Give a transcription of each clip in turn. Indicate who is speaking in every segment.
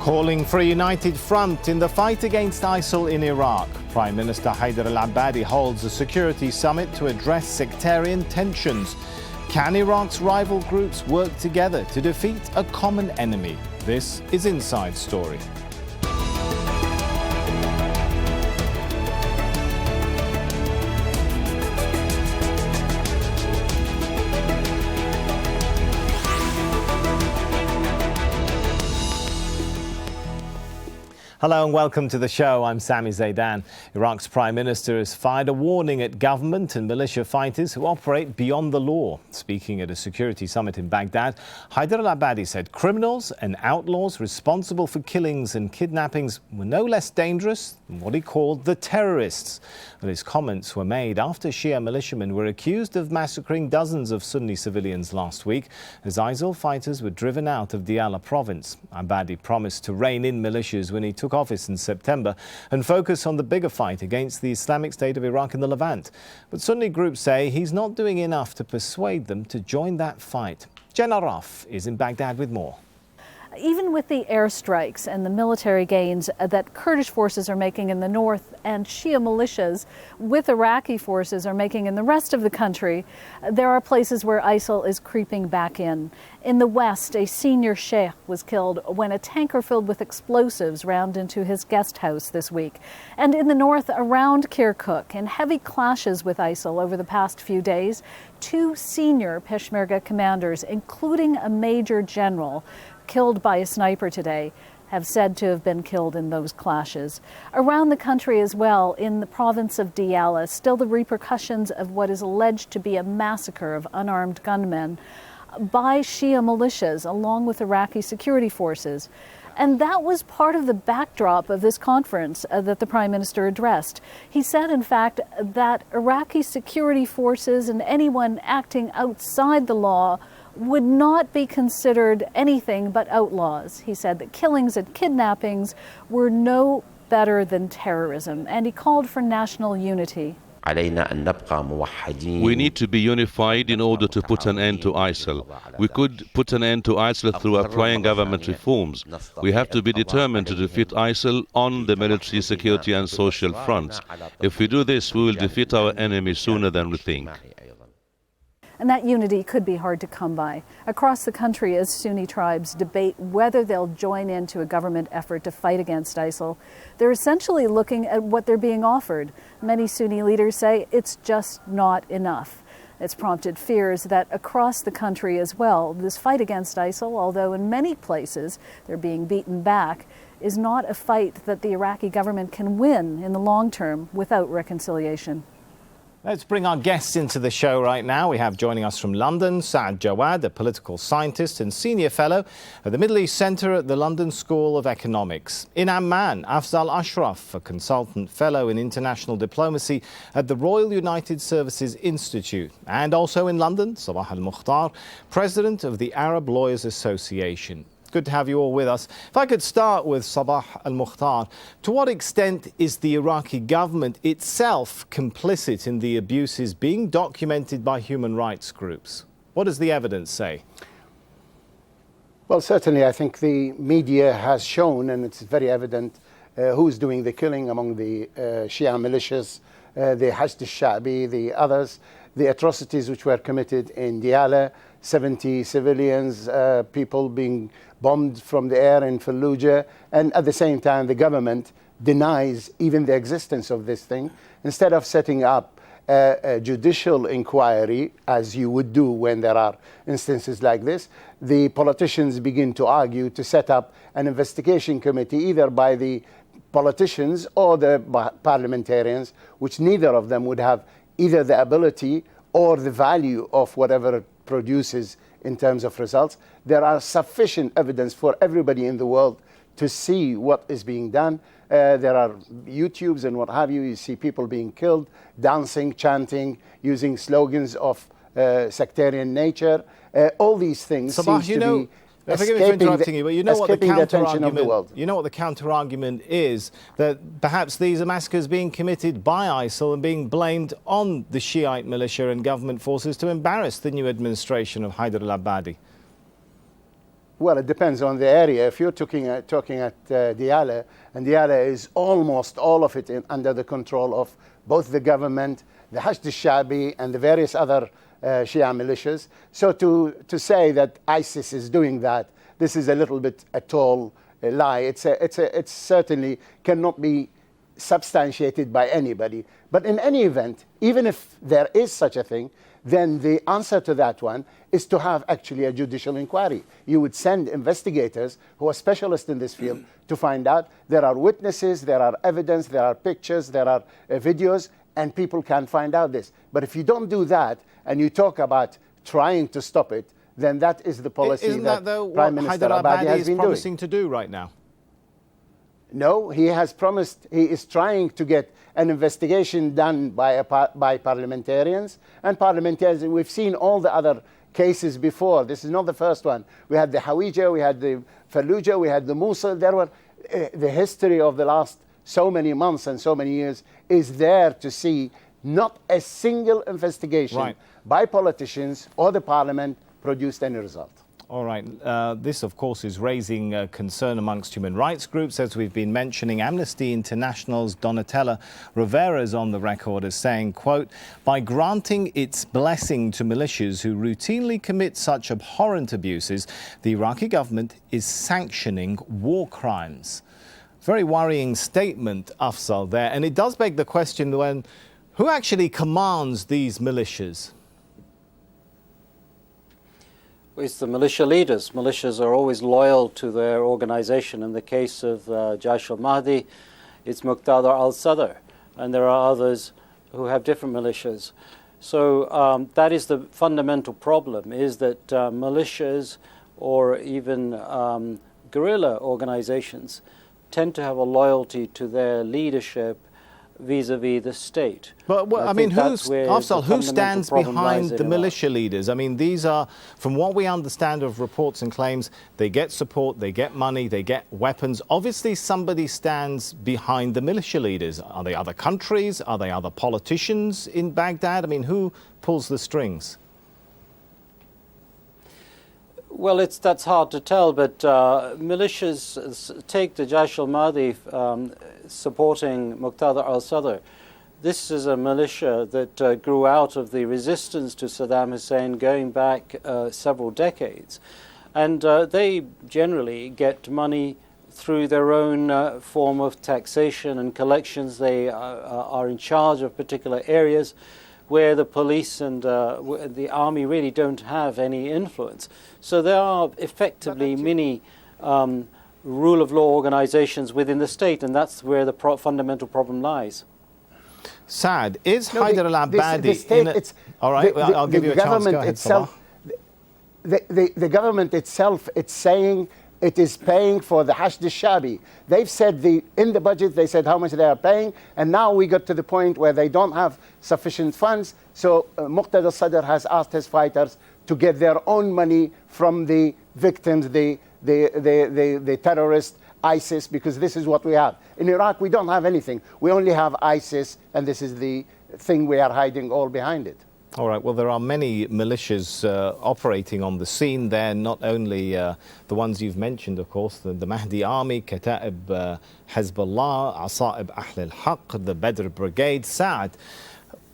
Speaker 1: Calling for a united front in the fight against ISIL in Iraq. Prime Minister Haider al-Abadi holds a security summit to address sectarian tensions. Can Iraq's rival groups work together to defeat a common enemy? This is Inside Story. Hello and welcome to the show. I'm Sami Zaidan. Iraq's Prime Minister has fired a warning at government and militia fighters who operate beyond the law. Speaking at a security summit in Baghdad, Haider al-Abadi said criminals and outlaws responsible for killings and kidnappings were no less dangerous than what he called the terrorists. Well, his comments were made after Shia militiamen were accused of massacring dozens of Sunni civilians last week as ISIL fighters were driven out of Diyala province. Abadi promised to rein in militias when he took office in September and focus on the bigger fight against the Islamic State of Iraq in the Levant. But Sunni groups say he's not doing enough to persuade them to join that fight. Jenna Raf is in Baghdad with more.
Speaker 2: Even with the airstrikes and the military gains that Kurdish forces are making in the north and Shia militias with Iraqi forces are making in the rest of the country, there are places where ISIL is creeping back in. In the west, a senior sheikh was killed when a tanker filled with explosives rammed into his guest house this week. And in the north, around Kirkuk, in heavy clashes with ISIL over the past few days, two senior Peshmerga commanders, including a major general, killed by a sniper today, have said to have been killed in those clashes. Around the country as well, in the province of Diyala, still the repercussions of what is alleged to be a massacre of unarmed gunmen by Shia militias along with Iraqi security forces. And that was part of the backdrop of this conference that the Prime Minister addressed. He said, in fact, that Iraqi security forces and anyone acting outside the law would not be considered anything but outlaws. He said that killings and kidnappings were no better than terrorism, and he called for national unity.
Speaker 3: We need to be unified in order to put an end to ISIL. We could put an end to ISIL through applying government reforms. We have to be determined to defeat ISIL on the military, security and social fronts. If we do this, we will defeat our enemy sooner than we think.
Speaker 2: And that unity could be hard to come by. Across the country, as Sunni tribes debate whether they'll join into a government effort to fight against ISIL, they're essentially looking at what they're being offered. Many Sunni leaders say it's just not enough. It's prompted fears that across the country as well, this fight against ISIL, although in many places they're being beaten back, is not a fight that the Iraqi government can win in the long term without reconciliation.
Speaker 1: Let's bring our guests into the show right now. We have joining us from London, Saad Jawad, a political scientist and senior fellow at the Middle East Centre at the London School of Economics. In Amman, Afzal Ashraf, a consultant fellow in international diplomacy at the Royal United Services Institute. And also in London, Sabah al-Mukhtar, president of the Arab Lawyers Association. Good to have you all with us. If I could start with Sabah al-Mukhtar, to what extent is the Iraqi government itself complicit in the abuses being documented by human rights groups? What does the evidence say?
Speaker 4: Well, certainly I think the media has shown, and it's very evident, who's doing the killing among the Shia militias, the Hashd al-Sha'bi, the others, the atrocities which were committed in Diyala, 70 civilians, people being bombed from the air in Fallujah, and at the same time the government denies even the existence of this thing. Instead of setting up a judicial inquiry, as you would do when there are instances like this, the politicians begin to argue to set up an investigation committee, either by the politicians or the parliamentarians, which neither of them would have either the ability or the value of whatever it produces in terms of results. There are sufficient evidence for everybody in the world to see what is being done. There are YouTubes and what have you. You see people being killed, dancing, chanting, using slogans of sectarian nature. All these things seem to be
Speaker 1: Forgive me for interrupting you, but you know what the counter-argument,
Speaker 4: you know
Speaker 1: what the counter-argument is, that perhaps these are massacres being committed by ISIL and being blamed on the Shiite militia and government forces to embarrass the new administration of Haider al-Abadi.
Speaker 4: Well, it depends on the area. If you're talking at Diyala, and Diyala is almost all of it under the control of both the government, the Hashd al-Sha'bi, and the various other Shia militias. So to say that ISIS is doing that, this is a little bit a tall lie. It certainly cannot be substantiated by anybody. But in any event, even if there is such a thing, then the answer to that one is to have actually a judicial inquiry. You would send investigators who are specialists in this field to find out. There are witnesses, there are evidence, there are pictures, there are videos, and people can find out this. But if you don't do that and you talk about trying to stop it, then that is the policy
Speaker 1: Isn't that though
Speaker 4: Prime
Speaker 1: what
Speaker 4: Minister
Speaker 1: Haider
Speaker 4: Abadi
Speaker 1: al-Abadi
Speaker 4: has
Speaker 1: is
Speaker 4: been
Speaker 1: promising
Speaker 4: doing.
Speaker 1: to do right now?
Speaker 4: No, he has promised, he is trying to get an investigation done by parliamentarians. And parliamentarians, we've seen all the other cases before. This is not the first one. We had the Hawija, we had the Fallujah, we had the Mosul. There were, the history of the last so many months and so many years is there to see not a single investigation by politicians or the parliament produced any result.
Speaker 1: All right. This, of course, is raising concern amongst human rights groups. As we've been mentioning, Amnesty International's Donatella Rivera is on the record as saying, quote, by granting its blessing to militias who routinely commit such abhorrent abuses, the Iraqi government is sanctioning war crimes. Very worrying statement, Afzal, there. And it does beg the question, who actually commands these militias?
Speaker 5: It's the militia leaders. Militias are always loyal to their organization. In the case of Jaish al-Mahdi, it's Muqtada al-Sadr, and there are others who have different militias. So that is the fundamental problem, is that militias or even guerrilla organizations tend to have a loyalty to their leadership vis-a-vis the state.
Speaker 1: But I mean, who stands behind the militia leaders? I mean, these are, from what we understand of reports and claims, they get support, they get money, they get weapons. Obviously, somebody stands behind the militia leaders. Are they other countries? Are they other politicians in Baghdad? I mean, who pulls the strings?
Speaker 5: Well, that's hard to tell, but militias, take the Jaish al-Mahdi supporting Muqtada al-Sadr. This is a militia that grew out of the resistance to Saddam Hussein going back several decades. And they generally get money through their own form of taxation and collections. They are in charge of particular areas where the police and the army really don't have any influence. So there are effectively many rule of law organizations within the state, and that's where the fundamental problem lies.
Speaker 1: Saad, is Haider al-Abadi all right, I'll give you a chance. Go ahead, Salah.
Speaker 4: The government itself, it's saying it is paying for the Hashd al-Sha'bi. They've said in the budget, they said how much they are paying, and now we got to the point where they don't have sufficient funds. So Muqtada al-Sadr has asked his fighters to get their own money from the victims, the terrorist ISIS, because this is what we have. In Iraq, we don't have anything. We only have ISIS, and this is the thing we are hiding all behind it.
Speaker 1: All right, well, there are many militias operating on the scene there, not only the ones you've mentioned, of course, the Mahdi Army, Kata'ib Hezbollah, Asa'ib Ahl al-Haq, the Badr Brigade. Saad,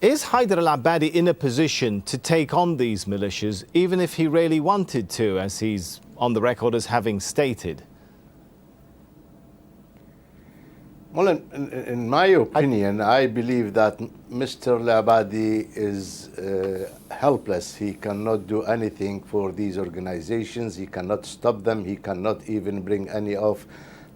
Speaker 1: is Haider al-Abadi in a position to take on these militias, even if he really wanted to, as he's on the record as having stated?
Speaker 6: Well, in my opinion, I believe that Mr. al-Abadi is helpless. He cannot do anything for these organizations. He cannot stop them. He cannot even bring any of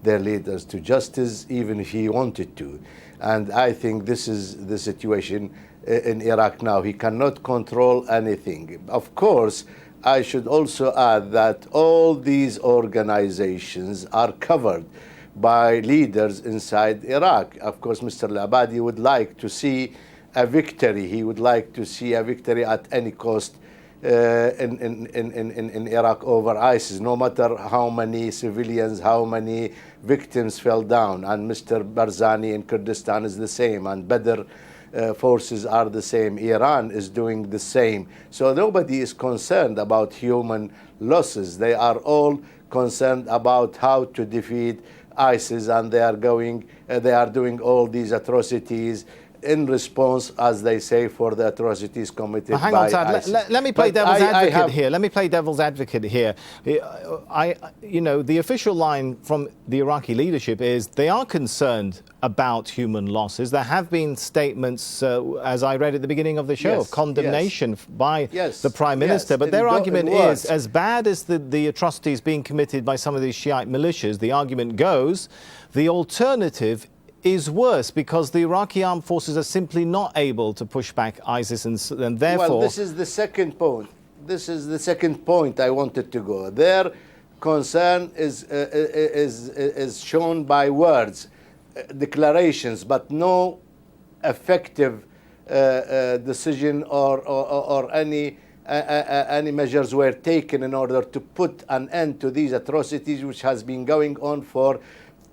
Speaker 6: their leaders to justice, even if he wanted to. And I think this is the situation in Iraq now. He cannot control anything. Of course, I should also add that all these organizations are covered by leaders inside Iraq. Of course, Mr. al-Abadi would like to see a victory. He would like to see a victory at any cost in Iraq over ISIS, no matter how many civilians, how many victims fell down. And Mr. Barzani in Kurdistan is the same, and Badr forces are the same. Iran is doing the same. So nobody is concerned about human losses. They are all concerned about how to defeat ISIS, and they are doing all these atrocities in response, as they say, for the atrocities committed
Speaker 1: hang
Speaker 6: by
Speaker 1: on, Saad.
Speaker 6: ISIS.
Speaker 1: Let me play devil's advocate here. Let me play devil's advocate here. You know, the official line from the Iraqi leadership is they are concerned about human losses. There have been statements, as I read at the beginning of the show, of condemnation by the Prime Minister. But their argument is, as bad as the atrocities being committed by some of these Shiite militias, the argument goes, the alternative is worse because the Iraqi armed forces are simply not able to push back ISIS, and therefore...
Speaker 6: Well, this is the second point. This is the second point I wanted to go. Their concern is shown by words, declarations, but no effective decision or any measures were taken in order to put an end to these atrocities, which has been going on for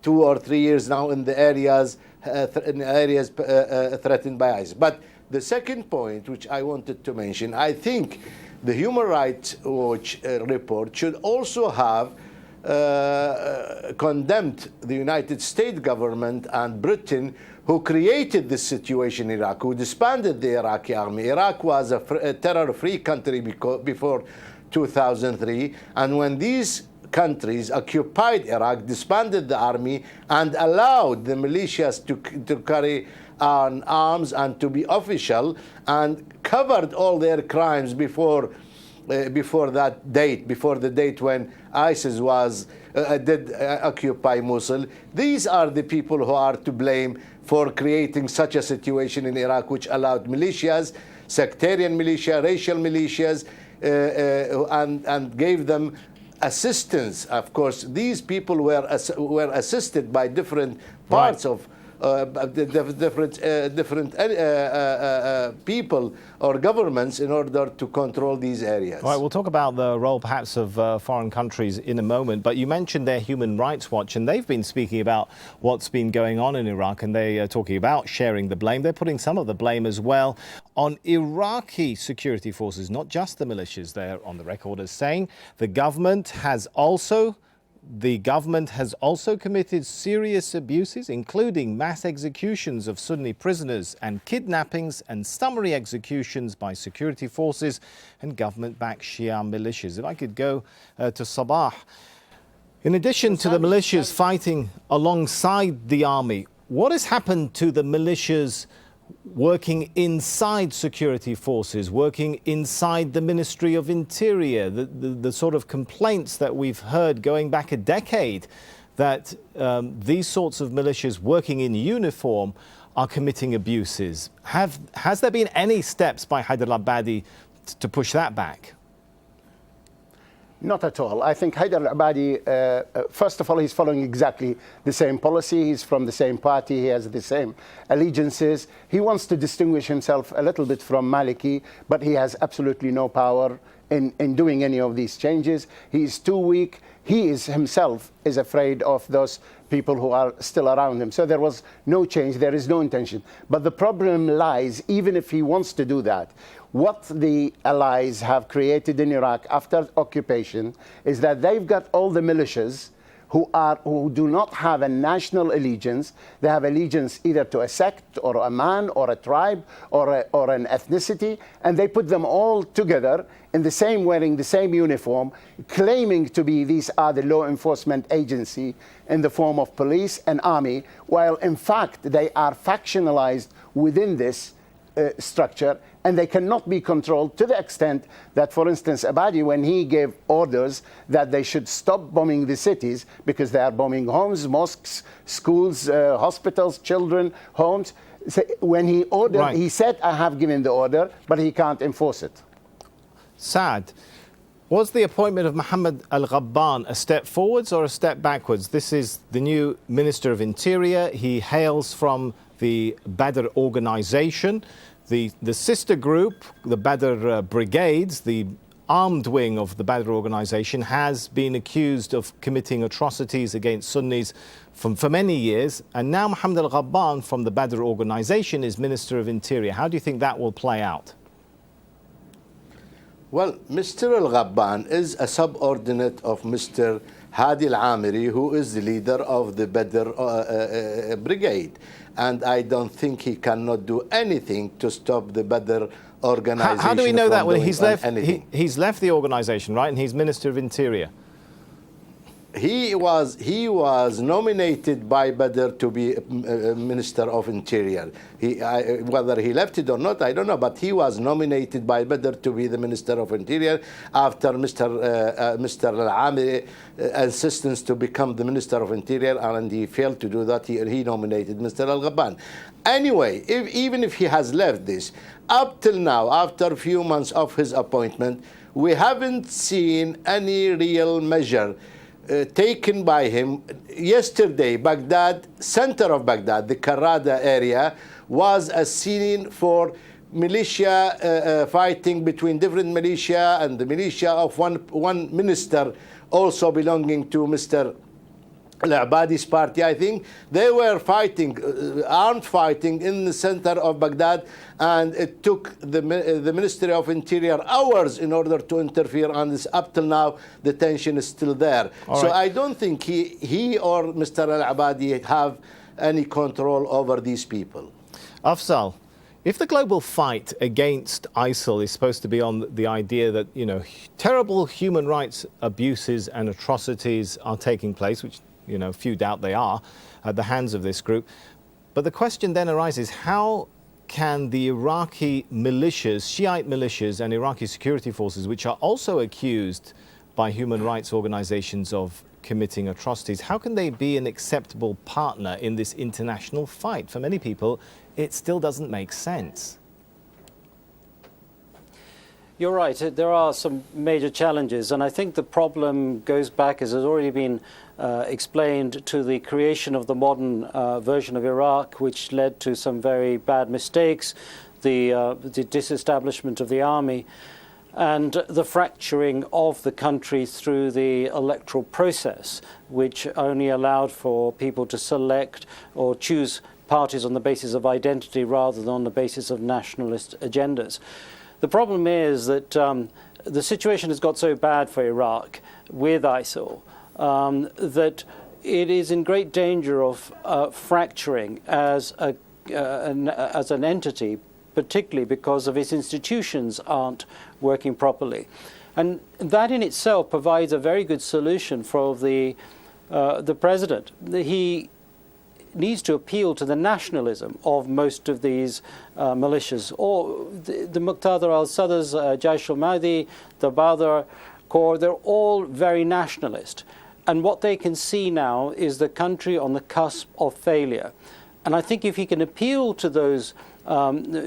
Speaker 6: 2 or 3 years now in the areas threatened by ISIS. But the second point, which I wanted to mention, I think the Human Rights Watch report should also have condemned the United States government and Britain, who created this situation in Iraq, who disbanded the Iraqi army. Iraq was a terror-free country before 2003, and when these countries occupied Iraq, disbanded the army, and allowed the militias to carry on arms and to be official, and covered all their crimes before that date, before the date when ISIS did occupy Mosul. These are the people who are to blame for creating such a situation in Iraq, which allowed militias, sectarian militia, racial militias, and gave them assistance. Of course, these people were assisted by different parts of different people or governments in order to control these areas.
Speaker 1: All right, we'll talk about the role perhaps of foreign countries in a moment, but you mentioned their Human Rights Watch, and they've been speaking about what's been going on in Iraq, and they are talking about sharing the blame. They're putting some of the blame as well on Iraqi security forces, not just the militias. They're on the record as saying the government has also committed serious abuses, including mass executions of Sunni prisoners and kidnappings and summary executions by security forces and government-backed Shia militias. If I could go to Sabah. In addition to the militias fighting alongside the army, what has happened to the militias working inside security forces, working inside the Ministry of Interior, the sort of complaints that we've heard going back a decade that these sorts of militias working in uniform are committing abuses? Has there been any steps by Haider al-Abadi to push that back?
Speaker 4: Not at all. I think Haider al-Abadi, first of all, he's following exactly the same policy. He's from the same party. He has the same allegiances. He wants to distinguish himself a little bit from Maliki, but he has absolutely no power in doing any of these changes. He is too weak. He himself is afraid of those people who are still around him. So there was no change. There is no intention. But the problem lies, even if he wants to do that, what the allies have created in Iraq after occupation is that they've got all the militias who do not have a national allegiance. They have allegiance either to a sect or a man or a tribe or an ethnicity, and they put them all together in the same, wearing the same uniform, claiming to be these are the law enforcement agency in the form of police and army, while in fact they are factionalized within this structure, and they cannot be controlled to the extent that, for instance, Abadi, when he gave orders that they should stop bombing the cities because they are bombing homes, mosques, schools, hospitals, children, homes. So when he ordered, he said, I have given the order, but he can't enforce it.
Speaker 1: Saad, was the appointment of Mohammed al-Ghabban a step forwards or a step backwards? This is the new Minister of Interior. He hails from the Badr organization. The sister group, the Badr Brigades, the armed wing of the Badr organization, has been accused of committing atrocities against Sunnis for many years. And now Mohammed al-Ghabban from the Badr organization is Minister of Interior. How do you think that will play out?
Speaker 6: Well, Mr. al-Ghabban is a subordinate of Mr. Hadi al-Amiri, who is the leader of the Badr brigade. And I don't think he cannot do anything to stop the Badr organization.
Speaker 1: How do we know that? Well, he's left the organization, right? And he's Minister of Interior.
Speaker 6: He was nominated by Badr to be Minister of Interior. Whether he left it or not, I don't know. But he was nominated by Badr to be the Minister of Interior after Mr. Al-Amiri insistence to become the Minister of Interior, and he failed to do that. He nominated Mr. Al-Ghabban. Anyway, even if he has left this, up till now, after a few months of his appointment, we haven't seen any real measure taken by him. Yesterday, Baghdad, center of Baghdad, the Karada area, was a scene for militia fighting between different militia, and the militia of one minister also belonging to Mr. Al-Abadi's party, I think. They were fighting, armed fighting in the center of Baghdad, and it took the Ministry of Interior hours in order to interfere on this. Up till now, the tension is still there. So I don't think he or Mr. Al-Abadi have any control over these people.
Speaker 1: Afzal, if the global fight against ISIL is supposed to be on the idea that, you know, terrible human rights abuses and atrocities are taking place, which, you know, few doubt they are, at the hands of this group. But the question then arises, how can the Iraqi militias, Shiite militias and Iraqi security forces, which are also accused by human rights organizations of committing atrocities, how can they be an acceptable partner in this international fight? For many people, it still doesn't make sense.
Speaker 5: You're right. There are some major challenges, and I think the problem goes back, as has already been explained, to the creation of the modern version of Iraq, which led to some very bad mistakes, the disestablishment of the army, and the fracturing of the country through the electoral process, which only allowed for people to select or choose parties on the basis of identity rather than on the basis of nationalist agendas. The problem is that the situation has got so bad for Iraq with ISIL that it is in great danger of fracturing as an entity, particularly because of its institutions aren't working properly. And that in itself provides a very good solution for the president. He needs to appeal to the nationalism of most of these militias, or the Muqtada al-Sadr's, Jaish al-Mahdi, the Badr Corps. They're all very nationalist. And what they can see now is the country on the cusp of failure. And I think if he can appeal to those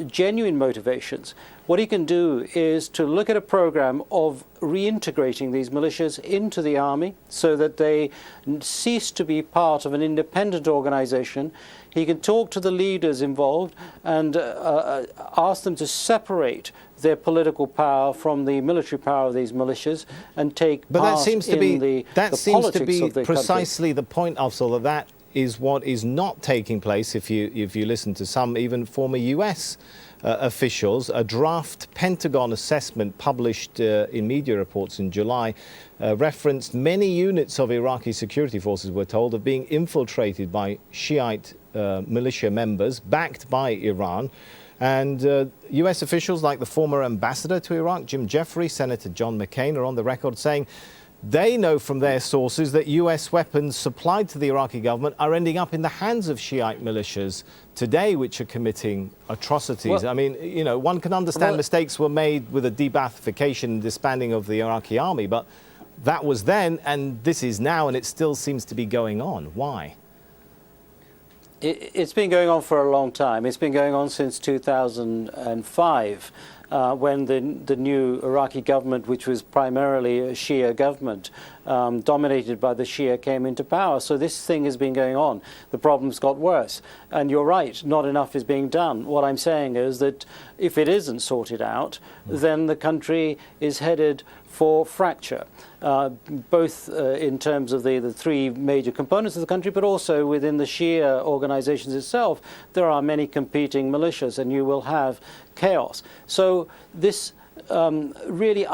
Speaker 5: genuine motivations, what he can do is to look at a program of reintegrating these militias into the army so that they cease to be part of an independent organization. He can talk to the leaders involved and ask them to separate their political power from the military power of these militias and take part in the politics of the
Speaker 1: precisely
Speaker 5: country.
Speaker 1: The point, Afzal, that is what is not taking place. If you listen to some even former US officials, a draft Pentagon assessment published in media reports in July referenced many units of Iraqi security forces, we're told, of being infiltrated by Shiite militia members backed by Iran. And US officials like the former ambassador to Iraq, Jim Jeffrey, Senator John McCain, are on the record saying they know from their sources that US weapons supplied to the Iraqi government are ending up in the hands of Shiite militias today, which are committing atrocities.
Speaker 5: Well,
Speaker 1: I mean, you know, one can understand mistakes were made with a de-Baathification and disbanding of the Iraqi army, but that was then and this is now, and it still seems to be going on. Why?
Speaker 5: It's been going on for a long time. It's been going on since 2005. When the new Iraqi government, which was primarily a Shia government, dominated by the Shia, came into power. So this thing has been going on. The problems got worse. And you're right, not enough is being done. What I'm saying is that if it isn't sorted out, then the country is headed for fracture, both in terms of the three major components of the country, but also within the Shia organizations itself. There are many competing militias, and you will have chaos. So this really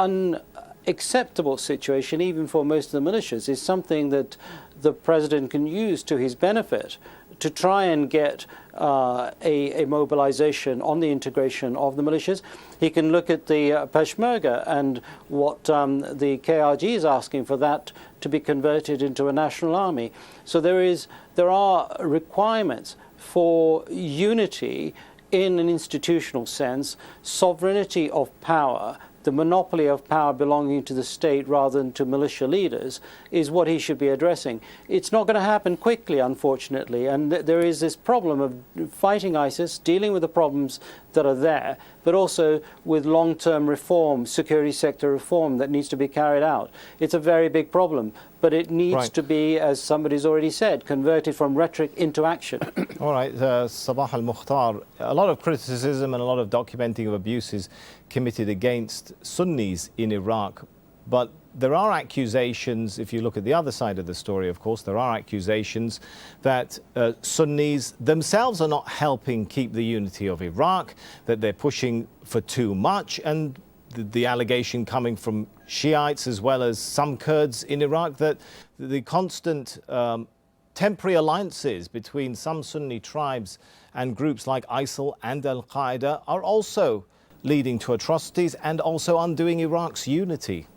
Speaker 5: acceptable situation, even for most of the militias, is something that the president can use to his benefit to try and get a mobilization on the integration of the militias. He can look at the Peshmerga and what the KRG is asking for that to be converted into a national army. So there are requirements for unity in an institutional sense, sovereignty of power, the monopoly of power belonging to the state rather than to militia leaders is what he should be addressing. It's not going to happen quickly, unfortunately, and there is this problem of fighting ISIS, dealing with the problems that are there, but also with long-term reform, security sector reform that needs to be carried out. It's a very big problem, but it needs to be, as somebody's already said, converted from rhetoric into action.
Speaker 1: All right, Sabah al-Mukhtar, a lot of criticism and a lot of documenting of abuses committed against Sunnis in Iraq, but there are accusations, if you look at the other side of the story, of course, there are accusations that Sunnis themselves are not helping keep the unity of Iraq, that they're pushing for too much, and the allegation coming from Shiites as well as some Kurds in Iraq that the constant temporary alliances between some Sunni tribes and groups like ISIL and al-Qaeda are also leading to atrocities and also undoing Iraq's unity.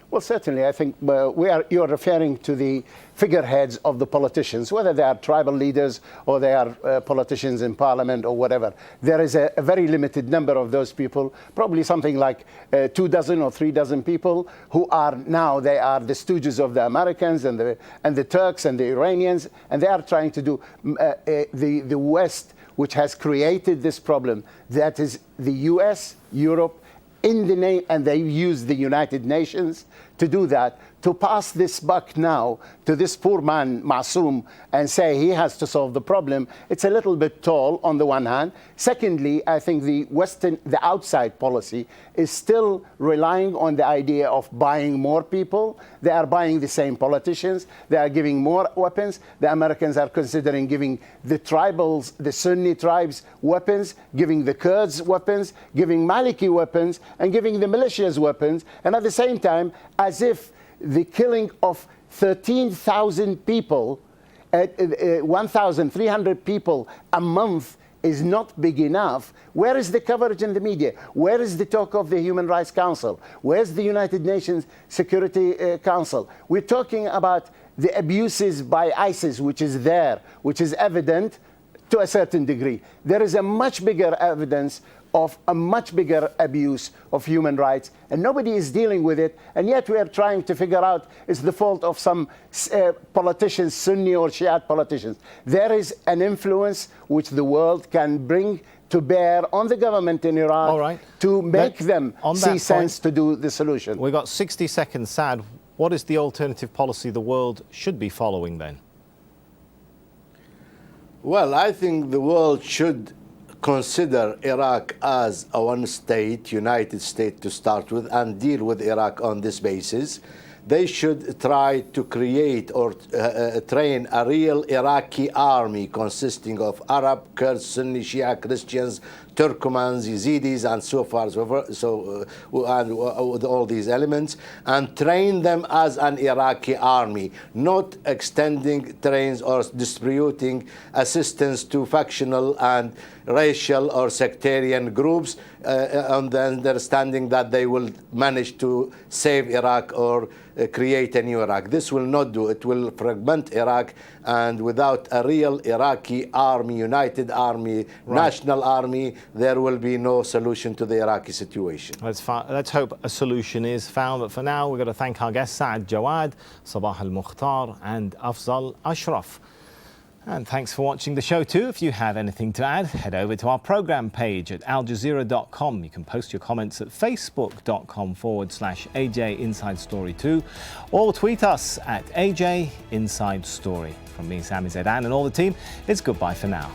Speaker 4: Well, certainly, I think you're referring to the figureheads of the politicians, whether they are tribal leaders or they are politicians in parliament or whatever. There is a very limited number of those people, probably something like 2 dozen or 3 dozen people who are now, they are the stooges of the Americans and the Turks and the Iranians, and they are trying to do the West, which has created this problem, that is the US, Europe, in the name, and they use the United Nations to do that, to pass this buck now to this poor man, Masoom, and say he has to solve the problem. It's a little bit tall on the one hand. Secondly, I think the outside policy is still relying on the idea of buying more people. They are buying the same politicians. They are giving more weapons. The Americans are considering giving the tribals, the Sunni tribes, weapons, giving the Kurds weapons, giving Maliki weapons, and giving the militias weapons. And at the same time, as if the killing of 13,000 people, 1,300 people a month is not big enough. Where is the coverage in the media? Where is the talk of the Human Rights Council? Where's the United Nations Security Council? We're talking about the abuses by ISIS, which is there, which is evident to a certain degree. There is a much bigger evidence of a much bigger abuse of human rights, and nobody is dealing with it, and yet we are trying to figure out it's the fault of some politicians, Sunni or Shiite politicians. There is an influence which the world can bring to bear on the government in Iraq to make them see sense to do the solution.
Speaker 1: We've got 60 seconds, Saad. What is the alternative policy the world should be following then?
Speaker 6: Well, I think the world should consider Iraq as a one-state, united state to start with, and deal with Iraq on this basis. They should try to create or train a real Iraqi army consisting of Arab, Kurds, Sunni, Shia, Christians, Turkomans, Yazidis, and so far, and with all these elements, and train them as an Iraqi army, not extending trains or distributing assistance to factional and racial or sectarian groups on the understanding that they will manage to save Iraq or create a new Iraq. This will not do. It will fragment Iraq, and without a real Iraqi army, united army, national army, there will be no solution to the Iraqi situation.
Speaker 1: Let's hope a solution is found. But for now, we've got to thank our guests, Saad Jawad, Sabah al-Mukhtar, and Afzal Ashraf. And thanks for watching the show too. If you have anything to add, head over to our programme page at aljazeera.com. You can post your comments at facebook.com/AJ Inside Story 2, or tweet us at AJ Inside Story. From me, Sami Zaidan, and all the team, it's goodbye for now.